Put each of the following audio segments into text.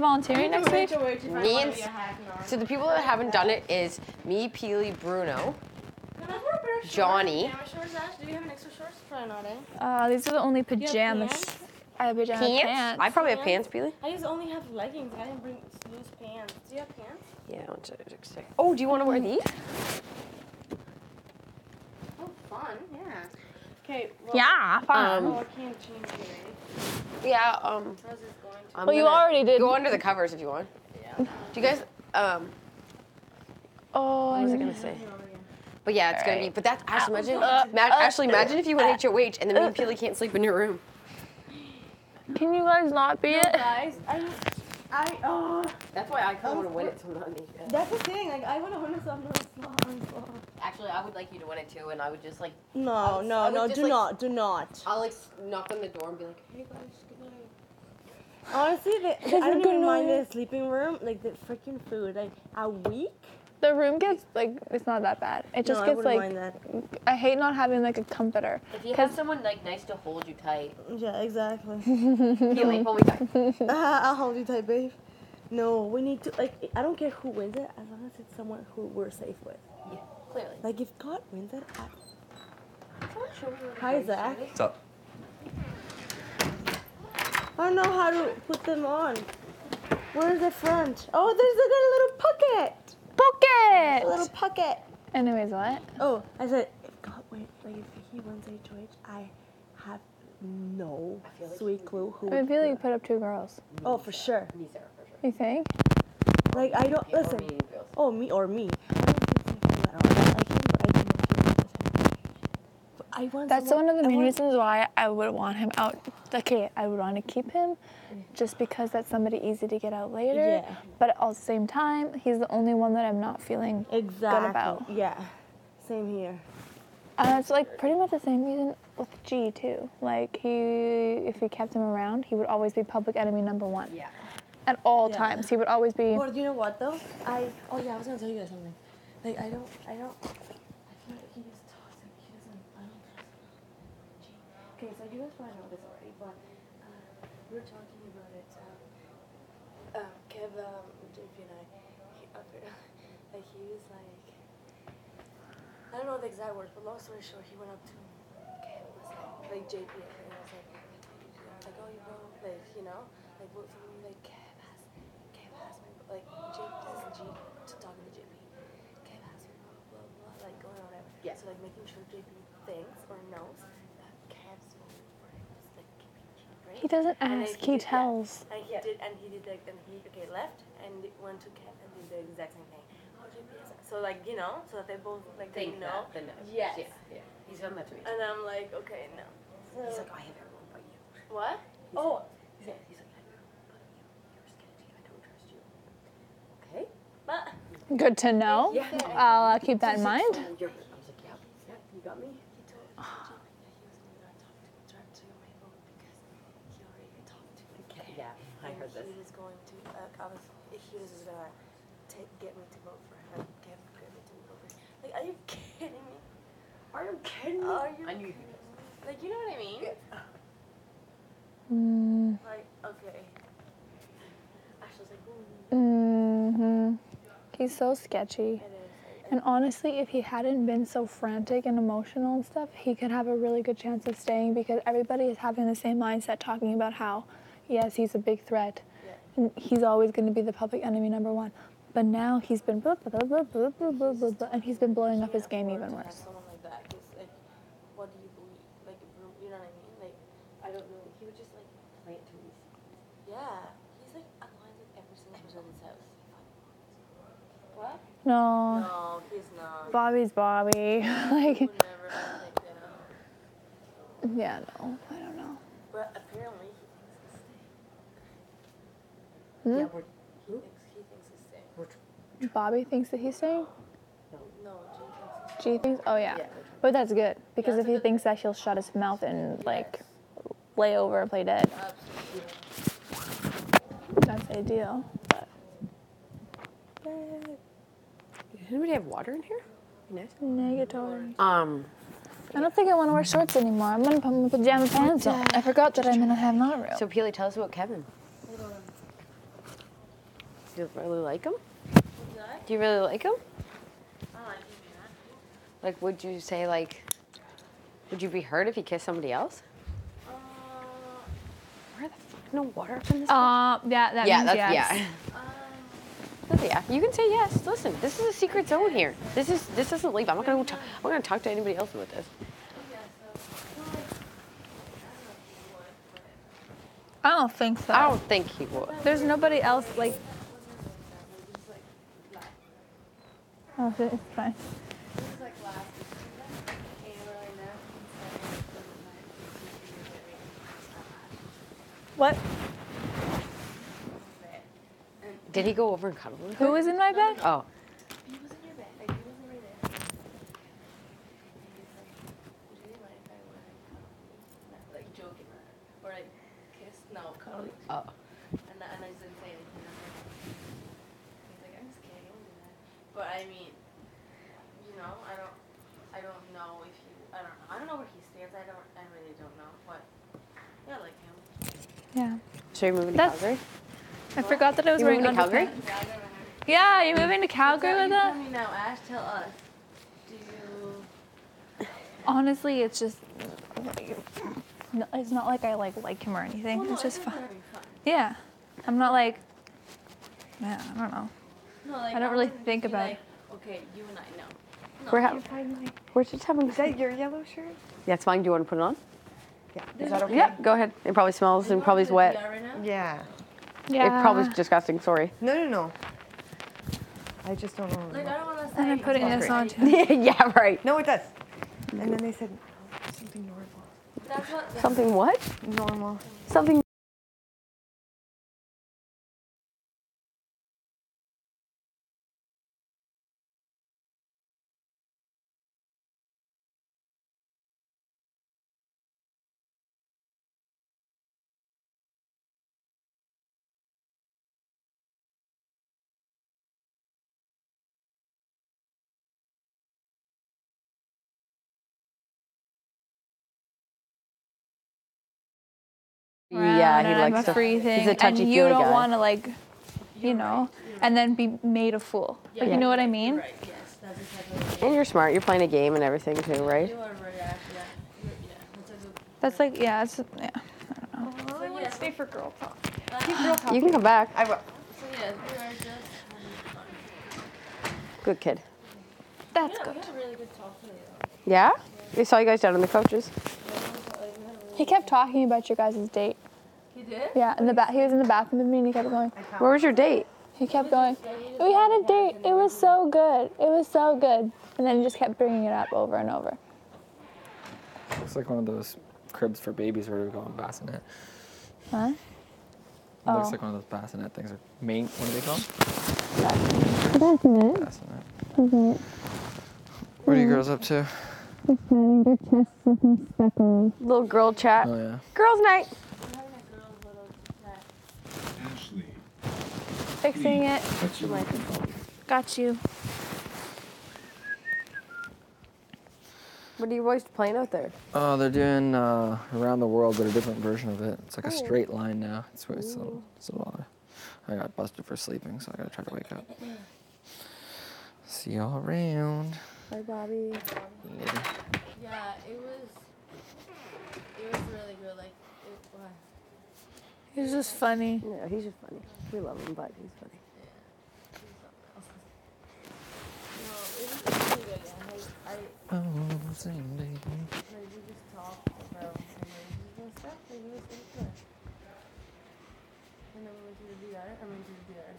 volunteering next week? Me and so the people that haven't done it is me, Peely, Bruno, Johnny. Pajama shorts, Ash? Do you have an extra shorts? Probably not, eh? These are the only Do you have pajamas. pants? I have pajama pants. I probably have pants, Peely. I just only have leggings. I didn't bring loose pants. Do you have pants? Yeah, I'll check. Oh, do you want to wear these? Oh, fun. Yeah. Okay. Well, Yeah, fun. oh, I can't change it. Yeah. How's this going to? Well, you already did. Go under the covers if you want. Yeah. Do you guys? Oh, What was I I gonna say? But yeah, it's gonna be. But that's Ashley. Imagine, Ashley. Imagine if you went HOH and then me and Peely can't sleep in your room. Can you guys not be it? Guys, That's why I kind of want to win it, so I'm not in HOH. that's the thing. Like, I want to win it, so I'm not slow. Actually, I would like you to win it too, and I would just like. No, I would just, do like- not, do not. I'll like knock on the door and be like, "Hey guys, good night." Honestly, I don't even mind the sleeping room, like the freaking food. Like, a week? The room gets like it's not that bad. It just No, I gets wouldn't like mind that. I hate not having like a comforter. If you have someone like nice to hold you tight, Yeah, exactly. Peely, hold me tight. I'll hold you tight, babe. No, we need to, like, I don't care who wins it, as long as it's someone who we're safe with. Yeah, clearly. Like, if God wins it, Hi, Zach. What's up? I don't know how to put them on. Where's the front? Oh, there's a little pocket. A little pocket. Anyways, what? Oh, I said, if God wins, like, if he wins HOH, I have no sweet clue who. I feel like you put up 2 girls. Oh, for sure. Me, Sarah, for sure. You think? Like, I don't, listen. Me, girls. Oh, me or me. I don't think so at all. I like him, but I don't know if he wants it. But I want That's someone, one of the main I want- reasons why I would want him out. Okay, I would want to keep him just because that's somebody easy to get out later. Yeah. But at the same time, he's the only one that I'm not feeling Exactly. good about. Yeah. Same here. And it's like pretty much the same reason with G too. Like if we kept him around, he would always be public enemy number 1. Yeah. At all Yeah. times, he would always be. Or you know what though? I was gonna tell you guys something. Like I don't. I feel like he just talks and he doesn't. I don't trust him. Okay, so you guys probably know this already, but we were talking about it. Kev, JP and I, like he was like, I don't know the exact words, but long story short, he went up to Kev, was like JP, and I was like, oh, you know, like, you know, like, what, something like, Kev has me, like, this is G, talking to JP, Kev has me, blah, blah, blah, like, going on whatever. Yeah. So, like, making sure JP thinks or knows that Kev's voting for him is, like, keeping G, right? He doesn't And then ask, he did- tells. And he did, like, and he, left, and went to Kev and did the exact same thing. Oh, JP is, so, like, you know, so that they both, like, they Think know. that, the Yes. Yeah. He's done that to me. And I'm like, okay, no. So, He's like, I have everyone but you. what? He's Oh. like, he's like, I have everyone but you. You're sketchy. I don't trust you. Okay. But, Good to know. Yeah. I'll keep that in mind. I was like, yeah, you got me. he told JP that he was only gonna talk to my vote because he already talked to me. Yeah, I heard this. He was going to, he was just gonna get me to vote for him. Get me to vote for him. Like, are you kidding me? Are you kidding me? Are you? I knew you. Like, you know what I mean? Like, okay. Ashley's like, He's so sketchy. it is. And honestly, if he hadn't been so frantic and emotional and stuff, he could have a really good chance of staying because everybody is having the same mindset talking about how, yes, he's a big threat. Yeah. And he's always going to be the public enemy number 1. But now he's been blah, blah, blah, blah, blah, blah, blah, blah, and he's been blowing up his game even worse. Someone like that, because, like, what do you believe? Like, you know what I mean? Like, I don't know. He would just, like, Plant trees. yeah. He's, like, aligned with every single person in his house. What? No, No, he's not. Bobby's Bobby. like, He would never think that. yeah, no, I don't know. But apparently, he thinks he's staying. Hmm? Yeah, He thinks he's staying. Bobby thinks that he's staying? No, G thinks? Oh, yeah. But that's good because if he thinks that, he'll shut his mouth and, like, lay over and play dead. That's ideal. But Does anybody have water in here? Nice. negatory. I I don't think I want to wear shorts anymore. I'm going to put my pajama pants on. I forgot that I'm in a have not real. So Peely, tell us about Kevin. Do you really like him? What's that? Do you really like him? I like him, yeah. Like, would you say, like, would you be hurt if he kissed somebody else? Where the fuck? No water up in this? Yeah, that means that's, yes. yeah. Yeah, you can say yes. Listen, this is a secret zone here. This doesn't leave. I'm not gonna talk to anybody else about this. I don't think so. I don't think he would. There's nobody else like. Oh, it's fine. What? Did he go over and cuddle with Who her? was in my bed? Oh. He was in your bed. Like, he wasn't right there. And he was like, would you like if I were like joking or like kiss? No, cuddle. Oh. And I just didn't say anything. He's like, I'm just kidding. I won't do that. But I mean, you know, I don't know if he. I don't know where he stands. I really don't know. But yeah, I like him. Yeah. So you're moving to That's- Calgary? I forgot that I was You wearing moving to Calgary? underpants. Yeah, you're moving to Calgary with Tell us? me now, Ash. Tell us. Do you? Honestly, it's just. No, it's not like I like him or anything. Well, no, it's just I fun. think we're having fun. Yeah. I'm not like. Yeah, I don't know. No, like, I don't really wouldn't think be about like, okay, you and I know. No, We're just having. Is that your yellow shirt? Yeah, it's fine. Do you want to put it on? Yeah. Is that okay? Yeah, go ahead. It probably smells and probably is wet. Right now? Yeah. Yeah. It's probably disgusting. Sorry. No. I just don't know. Like, I don't want to say. And I'm putting this on too. Yeah, right. No, it does. And then they said something normal. That's what. Something what? Normal. Something. Yeah, he and likes I'm to. a free thing, He's a and touchy-feely you don't guy. want to like, you know, and then be made a fool. Like, you know what I mean? Right. Yes. That's exactly. And you're smart. You're playing a game and everything too, right? You are right, Ash. Yeah. Yeah. That's a good. That's like, yeah, it's yeah. So yeah. Stay for girl talk. You can come back. I will. So yeah, we are just having fun. Good kid. That's Yeah, good. we had a really good talk today, though. Yeah? We saw you guys down in the coaches. He kept talking about your guys' date. He did? Yeah, in the he was in the bathroom with me, and he kept going. Where was your date? He kept going. We had a date. It was so good. It was so good. And then he just kept bringing it up over and over. Looks like one of those cribs for babies where we go on bassinet. Huh? It looks Oh. like one of those bassinet things. Or main, what do they call them? Bassinet. Bassinet. What are you girls up to? Little girl chat. Oh yeah. Girls' night. We're having a girls' little chat. Ashleigh, Fixing it. touch your microphone. Got you. What are you boys playing out there? Oh, they're doing Around the World, but a different version of it. It's like a straight line now. It's a little I got busted for sleeping, so I gotta try to wake up. See y'all around. Bye, Bobby. Later. Yeah, it was really good. Like, wow. He was just funny. Yeah, he's just funny. We love him, but he's funny. No, it was really good. Yeah. Oh, same day. Like, we just talked about some movies and stuff. Like, it was good. And then we went to the VR. I went to the VR.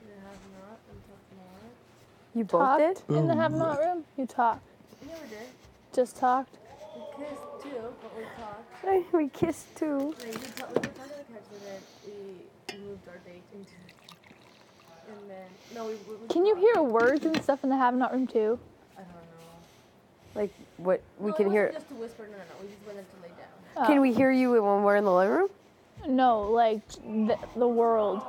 We didn't have not and talked more. You both did? Talked in the have not room. You talked. We never did. Just talked. We kissed too, but we talked. We kissed too. Like, we were talking to the couch and then we moved our date into and then no we Can you talked. hear words and stuff in the have not room too? I don't know. Like what we No, can it hear. wasn't just to whisper, no. We just went in to lay down. Can we hear you when we're in the living room? No, like the world,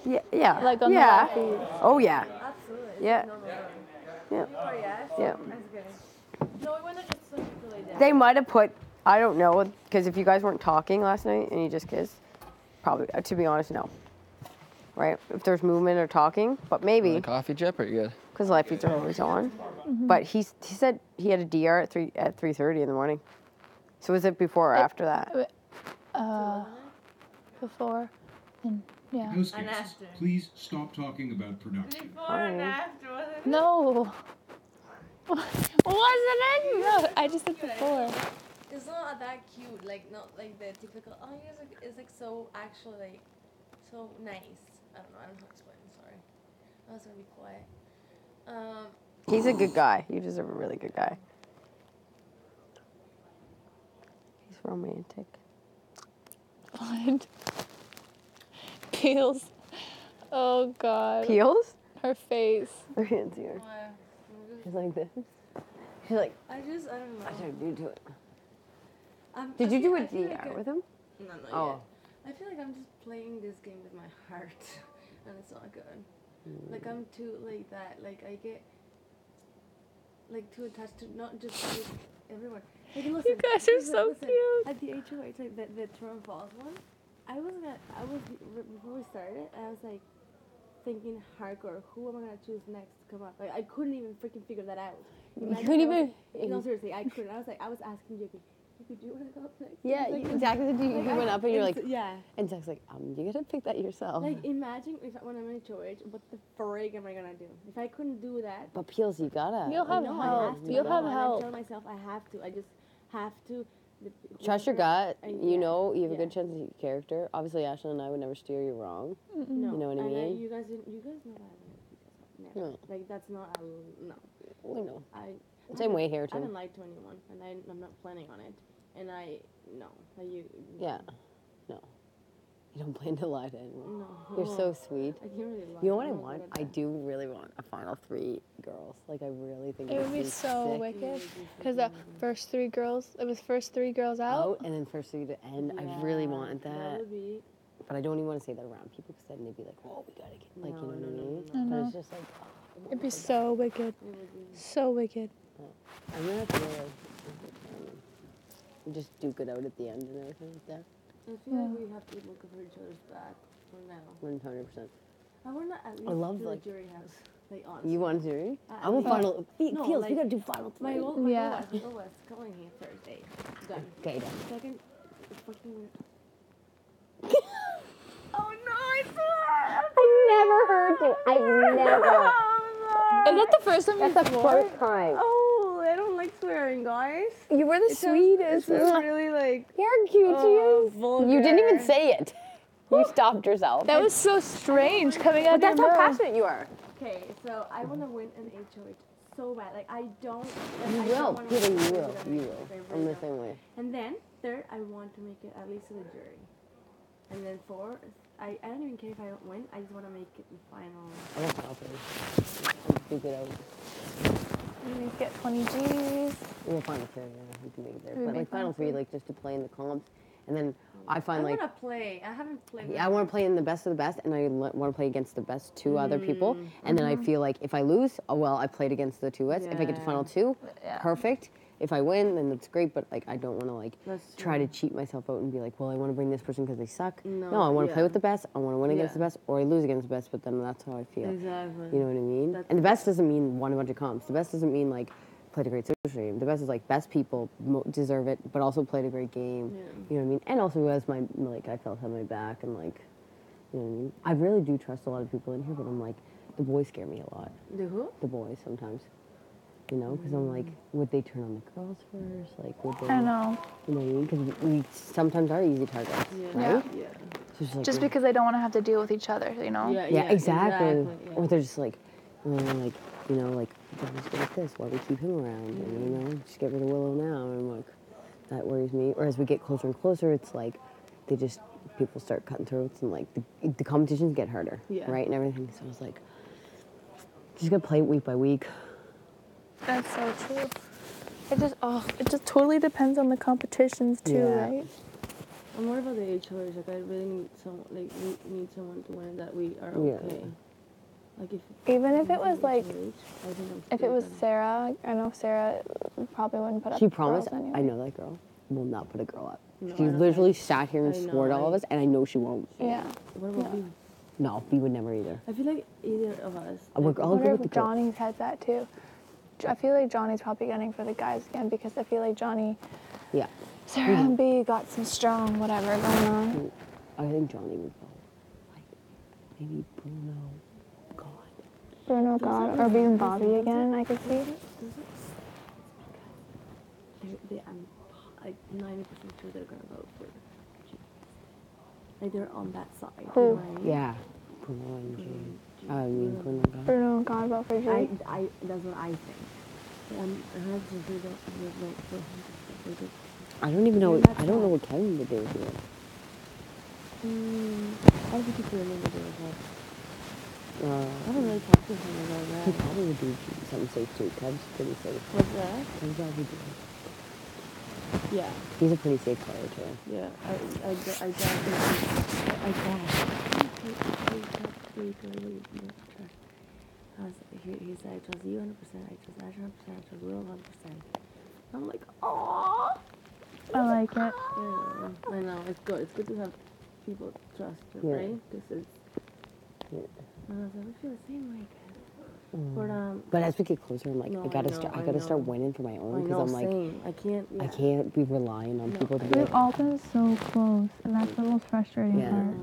Yeah. Yeah. like on yeah. the feed. Oh yeah. Absolutely. It's Yeah. like normal room. Yeah. Oh yeah. Yeah. That's good. No, we went in just to lay down. They might have put. I don't know, because if you guys weren't talking last night and you just kissed, probably. To be honest, no. right? If there's movement or talking, but maybe The coffee drip or you good? because light feeds are always on. But he said he had a DR at 3:30 in the morning. So was it before or after that? Before, and yeah. House guests, please stop talking about production. No. Wasn't it? No, I just said before. It's not that cute, like not like the typical. Oh, it's like so actually like so nice. I don't know how to explain. Sorry, I was gonna be quiet. He's a good guy. You deserve a really good guy. He's romantic. Blind. Peels. Oh God. Peels? Her face. Her hands here. He's like this. He's like, I don't know. I tried to do it. Did you do a DR with him? No, not Oh. yet. I feel like I'm just playing this game with my heart, and it's not good. Like I'm too like that. Like I get like too attached to not just like, everyone. Like listen, You guys are so cute. At the HOH, like the Toronto Falls one, before we started, I was like thinking hardcore. Who am I gonna choose next to come up? Like I couldn't even freaking figure that out. You couldn't even. No, seriously, I couldn't. I was asking Yuki, do you want to go up next? Yeah, Like, exactly. You went up and you're like, yeah. and Zach's like, you gotta pick that yourself. Like, imagine when I'm in HOH, what the frig am I gonna do? If I couldn't do that, But Peels, you gotta. You'll have I help. have to. You'll have And help. I tell myself I have to. I just have to. Trust your gut. You know, you have a yeah. good chance of your character. Obviously, Ashleigh and I would never steer you wrong. No, You know what I and mean? you guys know that. Never. No. Like that's not a no. We know. I Same way here I haven't too. lied to anyone, and I'm not planning on it. And no. Like Yeah. No. You don't plan to lie to anyone. No. You're so sweet. I can't really lie. You know what I I'm not want? good at I that. do really want a final 3 girls. Like I really think It would be so sick. wicked. Because the first 3 girls, it was first 3 girls out. Out and then first 3 to end. I really wanted That that. would be. But I don't even want to say that around people because then they'd be like, whoa, we gotta get, like, you know what I mean? I know. But it's just like, It'd be so wicked. So wicked. I'm gonna have to really, just duke it out at the end and everything like that. I feel like we have to look over each other's back for now. 100%. I want to at least love, do like- the jury house. Like honestly. You want to? I at want least- final, No, Peels, like, we gotta do final 3. My goal Yeah. was coming here Thursday. Done. Okay, done. Second, fucking. I never heard you. I never. Is that the first time you swore? First time. Oh, I don't like swearing, guys. You were the sweetest. It's really like. You're cute, you. Vulgar. You didn't even say it. You stopped yourself. That was so strange coming out But of that's your how mouth. passionate you are. Okay, so I want to win an HOH so bad. Like I don't. You I will. don't wanna Peter, win you it. will. I You really will. don't. I'm the same way. And then third, I want to make it at least to the jury. And then fourth, I don't even care if I don't win. I just want to make it the final. I want final 3. Duke it out. You get 20 G's. We'll final 3, yeah. We can make it there. We But make like final final 3, three. like just to play in the comps. And then I find I like, want to play. I haven't played. yeah, I want to play in the best of the best, and I want to play against the best 2 other people. And then I feel like if I lose, oh well, I played against the 2 vets. If I get to final 2, perfect. If I win, then that's great. But like, I don't want to like That's try to cheat myself out and be like, well, I want to bring this person because they suck. No, I want to play yeah. with the best. I want to win against Yeah. the best, or I lose against the best. But then that's how I feel. Exactly. You know what I mean? That's- And the best doesn't mean won a bunch of comps. The best doesn't mean like played a great social game. The best is like best people deserve it, but also played a great game. Yeah. You know what I mean? And also as my like I felt had my back and like, you know what I mean? I really do trust a lot of people in here, but I'm like the boys scare me a lot. The who? The boys sometimes. You know, because I'm like, would they turn on the girls first? Like, would they? I know. You know what I mean? Because we sometimes are easy targets, right? Yeah. So it's like, Just because they don't want to have to deal with each other, you know? yeah, exactly. yeah. Or they're just like, like, you know, like, let's go with this. Why we keep him around? And, you know, just get rid of Willow now. And I'm like, that worries me. Or as we get closer and closer, it's like, people start cutting throats and like the competitions get harder, Yeah. right? And everything. So I was like, just gotta play it week by week. That's so true. It just totally depends on the competitions too, Yeah. right? I'm worried about the HOH. Like I really need someone. Like we need someone to win that we are Yeah. okay. Like if Even if it was like, HOH, I think I'm if it was still Sarah, I know Sarah probably wouldn't put up She girls promised, anyway. I know that girl will not put a girl up. No, She I don't literally sat here and I know, swore to all of I- us, and I know she won't. Yeah. What about you? No, we would never either. I feel like either of us. I'll I go wonder with the if girl. Johnny said that too. I feel like Johnny's probably gunning for the guys again because I feel like Johnny, Yeah. Sarah and B got some strong whatever going on. I think Johnny would go. Like, maybe Bruno. God. Bruno God, or even Bobby again, I could see. I'm like 90% sure they're gonna vote for Jesus. Like they're on that side. Who? You know what I mean? Yeah. Bruno and Jane. I mean, Bruno. God. Bruno and God vote for G. That's what I think. I'm 100% sure they'll vote for him. I don't even know. They're I don't know not what Kevin would do here. I think he's really good as well. I haven't really talked to him about He that. probably would do something safe too. Kev's pretty safe. What's that? Kev's probably do. Yeah. He's a pretty safe player too. Yeah. I he said, I trust you 100%, I trust Ash 100%, I trust Will 100%. I'm like, aww. I like it. Yeah, I know, it's good. It's good to have people trust you, Yeah. right? This is, Yeah. and I was like, I feel the same way. But, But as we get closer, I'm like, No, I gotta I start know. winning for my I own because know, I'm like, same. I can't, I yeah. can't be relying on people to be We've like, all been so close, and that's the most frustrating yeah. part.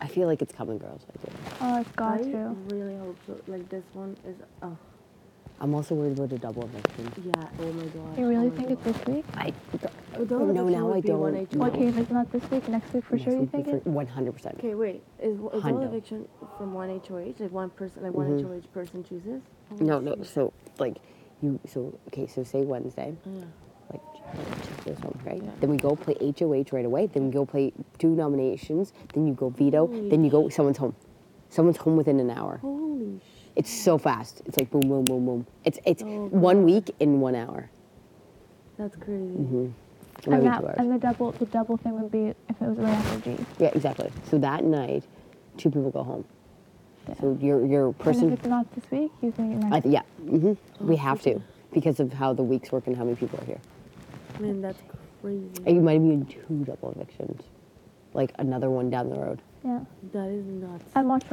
I feel like it's coming, girls. I do. Oh, it's got I to. really hope so. Like, this one is, oh, I'm also worried about a double eviction. yeah, oh my god. You really oh my think god. it's this week? I double no, eviction now would I be don't. 1H1. No. Okay, if it's not this week, next week for sure, you think it? 100%. Okay, wait. Is double Hundo. eviction from one HOH? Like one person, like one HOH person chooses? No, no. So like so say Wednesday. Yeah. Like check this home, right? Yeah. Then we go play HOH right away. Then we go play 2 nominations. Then you go veto. Then you go someone's home. Someone's home within an hour. Holy shit. It's so fast. It's like boom, boom, boom, boom. It's Oh, 1 God. week in 1 hour. That's crazy. Or maybe 2 hours. And the double thing would be if it was right after G. Yeah, exactly. So that night, 2 people go home. Yeah. So your And person. if it's not this week, you think it might. Yeah. We have to because of how the weeks work and how many people are here. I mean, that's crazy. And you might be in 2 double evictions, like another one down the road. Yeah. That is nuts.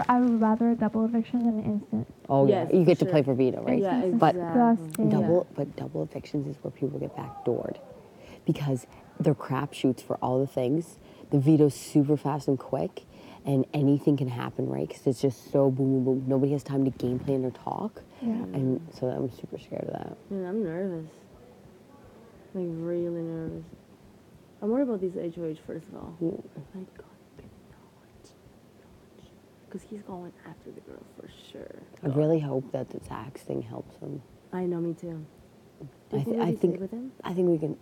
I would rather a double eviction than an instant. Oh Yes, yeah, you for get to sure. play for veto, right? Yeah, But exactly. double evictions is where people get backdoored because they're crapshoots for all the things. The veto's super fast and quick, and anything can happen, right? Because it's just so boom, boom, boom. Nobody has time to game plan or talk. Yeah. And so I'm super scared of that. Man, I'm nervous. Like, really nervous. I'm worried about these HOH, first of all. Yeah. My God, because he's going after the girl for sure. I really hope that the Zach's thing helps him. I know, me too. Do you I think we'll be think safe with him? I think we can.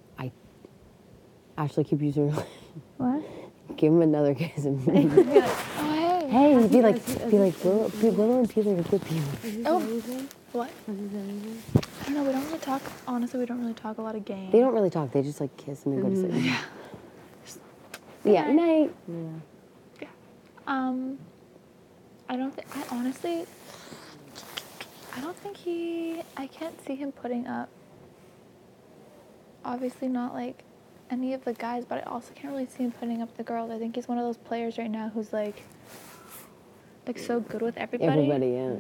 Ashleigh, keep using. What? Give him another kiss and Oh, hey. hey, be like Willow and Pilar are good people. Has he Oh. said anything? What? Has he said anything? I don't know. We don't really talk. Honestly, we don't really talk a lot of games. They don't really talk. They just like kiss and then go to sleep. Yeah, night. Yeah. I don't think. I don't think I can't see him putting up. Obviously not like any of the guys, but I also can't really see him putting up the girls. I think he's one of those players right now who's like so good with Everybody, yeah.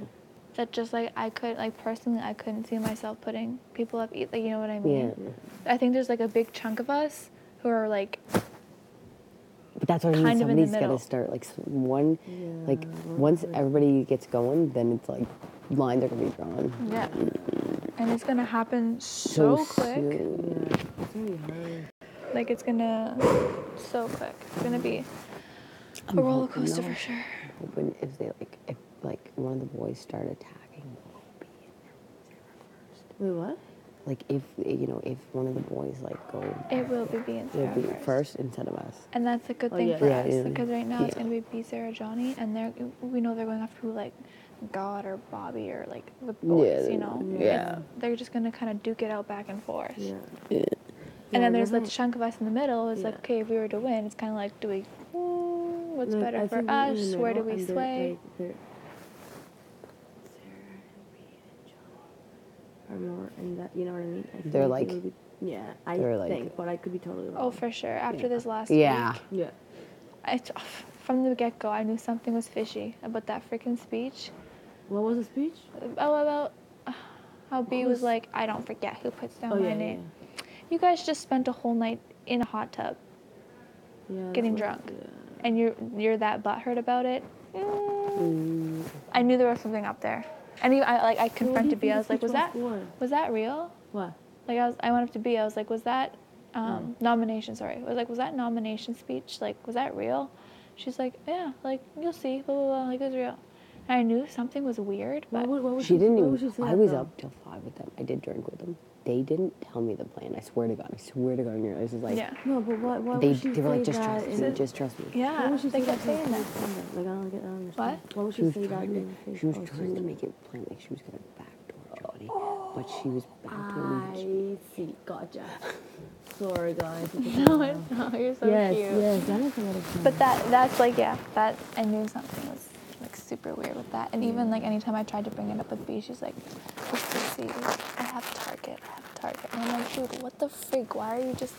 that just like I couldn't see myself putting people up either. You know what I mean? Yeah. I think there's like a big chunk of us who are like But that's what I mean. kind of in the Somebody's got middle. to start. Like once everybody gets going, then it's like lines are gonna be drawn. yeah, and it's gonna happen so quick. soon. Yeah. It's really hard. Like it's gonna so quick. It's gonna be a roller coaster for sure. Hoping if one of the boys start attacking Opie and Wait, what? like if one of the boys like go, It will be B and it'll Sarah be first. first instead of us. And that's a good thing yeah. for Yeah, us yeah. because right now it's Yeah. gonna be B, Sarah, Johnny, and we know they're going after who, like God or Bobby or like the boys. Yeah, You know. yeah. They're just gonna kind of duke it out back and forth. Yeah. And then Yeah, there's the definitely. chunk of us in the middle. It's like, Yeah. okay, if we were to win, it's kind of like, do we? What's Like, better I for think they're in us? the Where do middle, we and they're, sway? like, Sarah and B and Johnny are more in that, you know what I mean? I feel They're it like- would be, yeah, I they're like- think, but I could be totally wrong. Oh, for sure. After this last Yeah. week, Yeah. it's from the get-go, I knew something was fishy about that freaking speech. What was the speech? About how B was like, I don't forget who puts down my name. You guys just spent a whole night in a hot tub Yeah, getting drunk, and you're that butthurt about it. I knew there was something up there, and I confronted B. I was like, was that real? What? Like I went up to B. I was like, was that nomination? Sorry, I was like, was that nomination speech? Like, was that real? She's like, yeah, like you'll see, blah blah blah. Like it was real. And I knew something was weird, but She didn't even. I was up till 5 with them. I did drink with them. They didn't tell me the plan. I swear to God. I swear to God. On your eyes is like. yeah, No, but why They would she were like, say just that trust me. Just trust me. yeah. Why would she They say kept that saying that. Like, I don't understand. What? Why would She she was say that? trying to. She was trying to make it plain like she was gonna backdoor Johnny, but she was backdooring. I see. Gotcha. Sorry, guys. No, it's not. You're so Yes, cute. yes. That is a lot of fun. But that's like, yeah, that I knew something was like super weird with that. And even like anytime I tried to bring it up with B, she's like, see, I have Target. And I'm like, dude, what the frig? Why are you just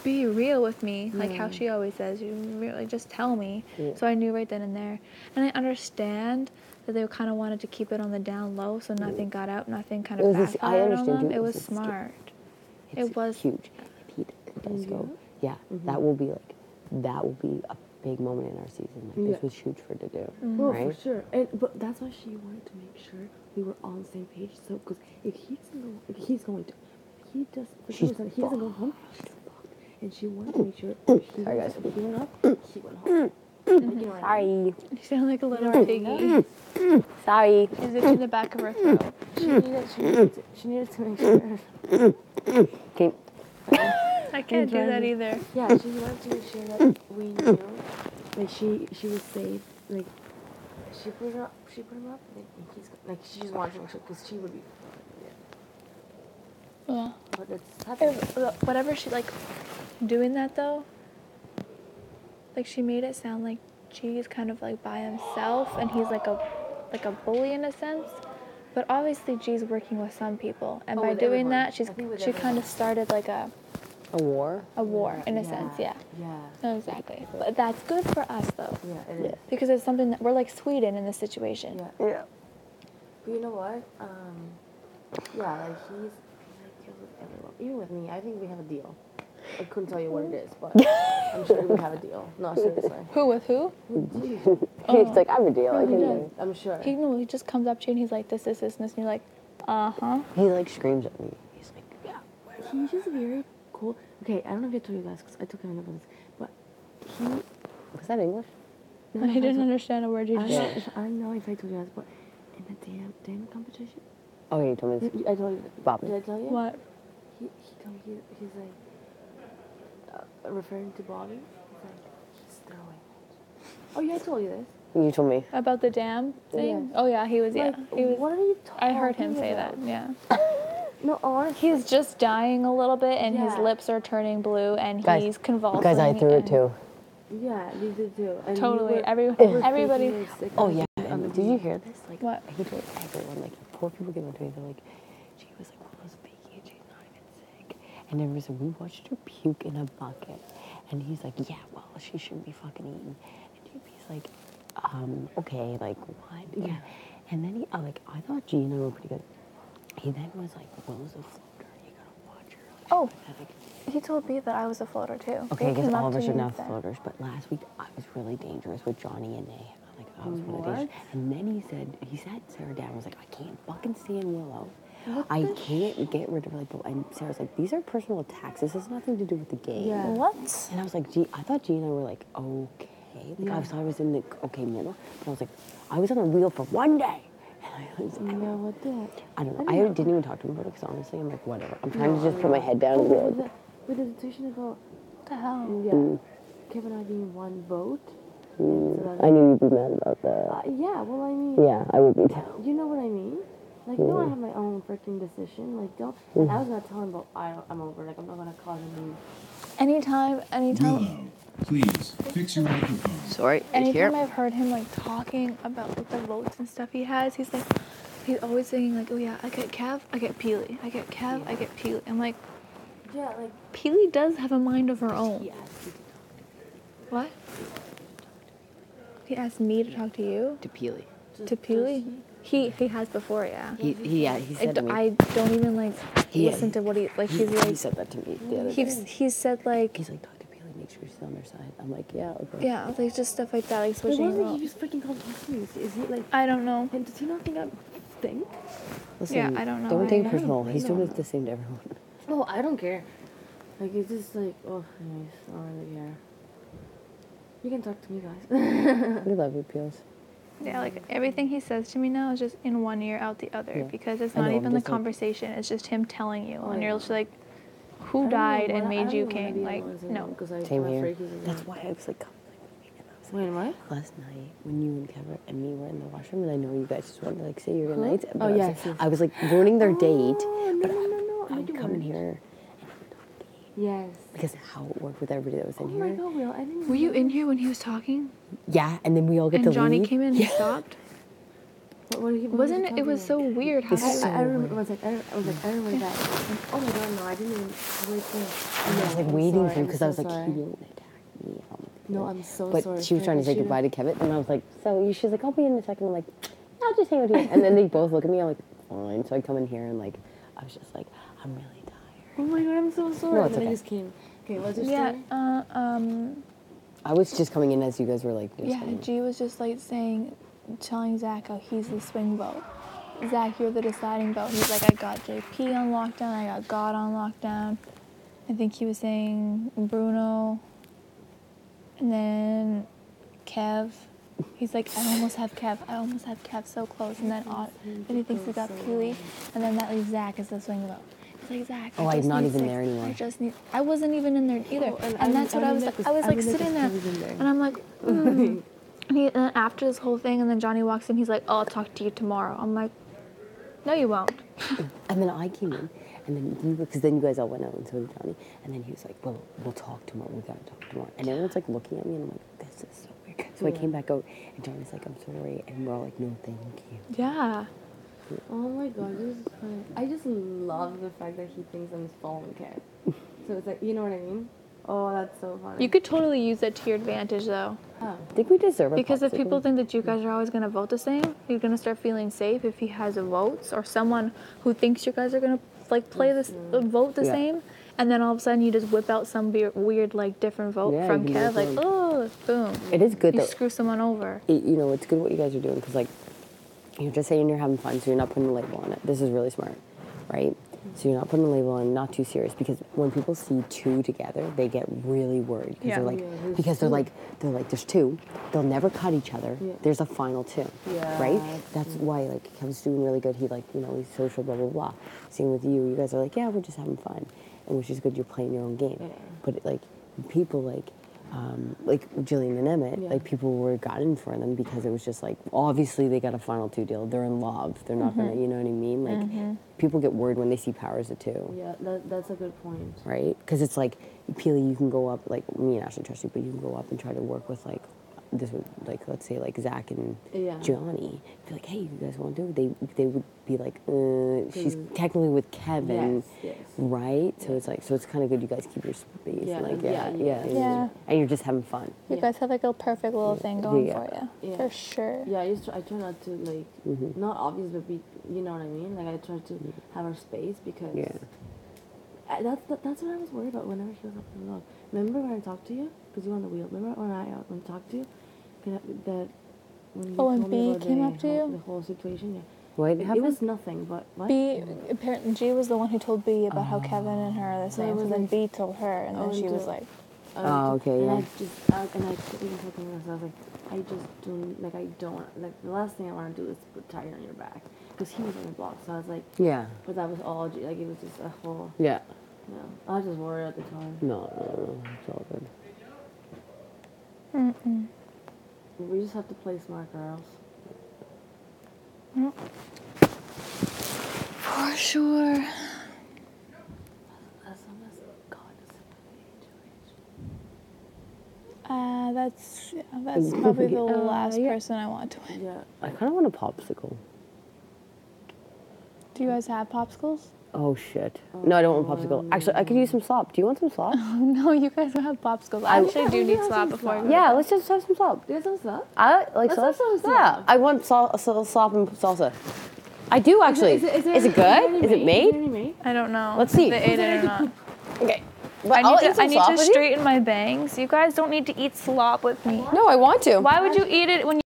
be real with me? Like how she always says, you really just tell me. Yeah. So I knew right then and there. And I understand that they kind of wanted to keep it on the down low, so nothing got out, nothing kind of It was backfired I on understand them. you. It was It's smart. It's It was huge. If he does go, that will be a big moment in our season. Like this was huge for to do, Oh, right? for sure. But that's why she wanted to make sure we were all on the same page. So, because if he doesn't go home, she's fucked. And she wanted to make sure Sorry, guys. if he went up, he went home. Sorry. You sound like a little piggy. Sorry. She's itching the back of her throat. She needed to make sure. Okay. I can't do that either. Yeah, she wanted to make sure that we knew, like she was safe. Like she put him up. Like she just wanted to make sure because she would be. Yeah. But it's happening. Whatever she like doing that though, like she made it sound like G's kind of like by himself and he's like a bully in a sense. But obviously G's working with some people, and by doing that, she kind of started like a war. A war in a sense, yeah. Yeah. No, exactly. But that's good for us though, Yeah, it is. because it's something that we're like Sweden in this situation. Yeah. Yeah. But you know what? Yeah, like he's deals with everyone. Even with me, I think we have a deal. I couldn't tell you what it is, but I'm sure we have a deal. No, seriously. Who with who? He's like, I'm a deal. I can. I'm sure. He just comes up to you and he's like, this, and you're like, uh-huh. He like screams at me. He's like, yeah. He's just very cool. Okay, I don't know if I told you guys because I took him about this, but he. Was that English? I didn't understand a word you just said. I don't know if I told you guys, but in the damn competition. Oh, yeah, you told me this. I told you. Bob. Did I tell you? What? He's like referring to Bobby. He's like he's throwing it. Oh yeah, I told you this. You told me. About the dam thing? Yeah. Oh yeah, he was, Like, he was. what are you talking I heard him say about? that, yeah. No, honestly. He's just dying a little bit and his Yeah. lips are turning blue and Guys, he's convulsing. Guys, I threw it and- too. Yeah, you did too. And Totally. you Everybody. were sick Oh, of yeah. it on the Did you beach. hear this? Like, What? He told everyone, like, poor people came up to me, they're like, she was like, Willow's baking and she's not even sick. And everyone said, we watched her puke in a bucket. And he's like, yeah, well, she shouldn't be fucking eating. And JP's like, okay, like, what? Yeah. And then he, I thought G and I were pretty good. He then was like, Willow's a floater. You gotta watch her. Like, Oh. pathetic. He told me that I was a floater too. Okay, They I guess came up all of to us me are and now said- floaters, but last week I was really dangerous with Johnny and Nay. Like, I was really dangerous. And then he sat Sarah down and was like, I can't fucking stand Willow. I can't get rid of her. Like, and Sarah's like, these are personal attacks. This has nothing to do with the game. Yeah. What? And I was like, I thought G and I were like, okay. Like, I thought I was in the okay middle. But I was like, I was on the wheel for one day. And I was Yeah, what the? I don't know. I didn't even talk to him about it because honestly, I'm like, whatever. I'm trying to just put my head down and be like, With the situation about What the hell? Kevin and I being one vote. I knew you'd be mad about that. Yeah, well, I mean, Yeah, I would be too. you know what I mean? Like, no, I have my own freaking decision. Like, don't. And I was gonna tell him, but I'm over. Like, I'm not gonna cause him leave. Anytime. Willow, please fix your microphone. Sorry, Anytime I've heard him like talking about like the votes and stuff he has, he's always saying like, oh yeah, I get Kev, I get Peely, I get Kev, I get Peely. I'm like, Yeah, like. Peely does have a mind of her own. Yeah. What? He asked me to talk to you? To Peely. To Peely? He has before, yeah. He said to me. I don't even like listen to what he like. He's he like said that to me the other day. he said like He's like, talk to Peely, make sure she's on their side. I'm like, yeah, okay. yeah, like just stuff like that, like But switching. wasn't roles. he just freaking called confused? Is he like? I don't know. And does he not think I stink? Listen, Yeah, I don't know. Don't take it I personal. don't He's know. doing it the same to everyone. No, I don't care. Like it's just like, oh, anyways, I don't really care. You can talk to me, guys. We love you, Peels. Yeah, like everything he says to me now is just in one ear, out the other, Yeah. because it's I not know, even I'm the just like- conversation. It's just him telling you, and yeah. you're just like, who died and made you king? Like, no. Same here. That's why I was like, Wait, what? last night when you and Kevin and me were in the washroom, and I know you guys just wanted to like say your goodnights. Oh, but yes, yes. I was like ruining their date. Oh, But no. I would come in here Yes. because how it worked with everybody that was in Oh here. my god, Will, I didn't Were you know. in here when he was talking? Yeah, and then we all get to And Johnny leave. came in and he stopped? What did he, Wasn't it? It was so weird how It's he I remember. I was like, I remember that. Oh my god, no, I didn't even. I I was like waiting for him because I was like, he won't attack me. No, I'm so But sorry. she was trying to say goodbye to Kevin, and I was like, so she's like, I'll be in a second. I'm like, I'll just hang out here. And then they both look at me. I'm like, fine. So I come in here and like, I was just like, I'm really tired. Oh my god, I'm so sorry. No, it's And okay. I just came. Okay, what's your Yeah, story? I was just coming in as you guys were like, just yeah, coming in. G was just like telling Zach how he's the swing vote. Zach, you're the deciding vote. He's like, I got JP on lockdown, I got God on lockdown. I think he was saying Bruno, and then Kev. He's like, I almost have Kev so close. And then he thinks he got Peely, and then that leaves Zach as the swing vote. He's like, Zach, Oh, I I'm just not need even 6. there anymore. I wasn't even in there either. Oh, and and that's what I was like. I was like sitting there, and I'm like, And then after this whole thing, and then Johnny walks in, he's like, oh, I'll talk to you tomorrow. I'm like, no, you won't. And then I came in, and then because then you guys all went out, and so did Johnny. And then he was like, well, we'll talk tomorrow. We gotta talk tomorrow. And everyone's like looking at me, and I'm like, this is so weird. So I came back out, and Johnny's like, I'm sorry. And we're all like, no, thank you. Yeah. Oh my god, this is funny. I just love the fact that he thinks I'm his phone cat. So it's like, you know what I mean? Oh, that's so funny. You could totally use that to your advantage, though. Oh. I think we deserve a Because if popsicle. people think that you guys are always going to vote the same, you're going to start feeling safe if he has votes or someone who thinks you guys are going to like play this vote the Yeah. same, and then all of a sudden you just whip out some weird like different vote Yeah, from you can Kev, do like it. oh, boom. It is good You that screw someone over. you know, it's good what you guys are doing because, like, you're just saying you're having fun, so you're not putting a label on it. This is really smart, right? So you're not putting a label on, not too serious, because when people see two together, they get really worried because Yeah. they're like, Yeah, because they're like, there's two, they'll never cut each other. Yeah. There's a final two, Yeah, right? that's That's why, like, Kevin's doing really good. He, like, you know, he's social, blah blah blah. Same with you. You guys are like, yeah, we're just having fun, and which is good. You're playing your own game, but like people like Jillian and Emmett, like people were gotten for them because it was just like obviously they got a final two deal. They're in love. They're not gonna, you know what I mean? Like people get worried when they see powers of two, Yeah, that's a good point. right? Because it's like Peely, you can go up like me and Ashley trust you, but you can go up and try to work with like this would like let's say like Zach and Yeah. Johnny. Be like, hey, you guys want to do? They would be like, she's technically with Kevin. Yes. Right, so it's like, so it's kind of good. You guys keep your space, Yeah, like yeah. and you're just having fun. You guys have like a perfect little thing going Yeah. for you, Yeah. for sure. Yeah, I try not to like not obvious, but be, you know what I mean. Like I try to have our space because Yeah. That's what I was worried about whenever he was up in the log. Remember when I talked to you? Because you were on the wheel. Remember when I talked to you? That when you when told B me about came the up to whole, you? the whole situation. Yeah. What It happened? was nothing, but what? B apparently G was the one who told B about how Kevin and her are the same. it So was then like- B told her, and then Oh, she was until- like, Oh, okay, and yeah. I just and I couldn't even talk to myself. I was like, I just don't like. I don't like. The last thing I want to do is put Tiger on your back because he was on the block. So I was like, Yeah. but that was all. Like it was just a whole. Yeah. You know, I was just worried at the time. No, it's all good. We just have to play smart, girls. for sure. As long as God doesn't That's probably the last yeah. person I want to win. Yeah. I kind of want a popsicle. Do you guys have popsicles? Oh shit. No, I don't want popsicle. Actually, I could use some slop. Do you want some slop? No, you guys don't have popsicles. I actually do need slop before I go. Yeah, let's just have some slop. Do you have some stuff? I like Let's have slop. some Yeah, slop. I want slop and salsa. I do actually. Is it good? Is it made? I don't know. Let's see. If they ate it or not. Okay. But I'll eat some I need slop to with you. straighten my bangs. You guys don't need to eat slop with me. No, I want to. Why would you eat it when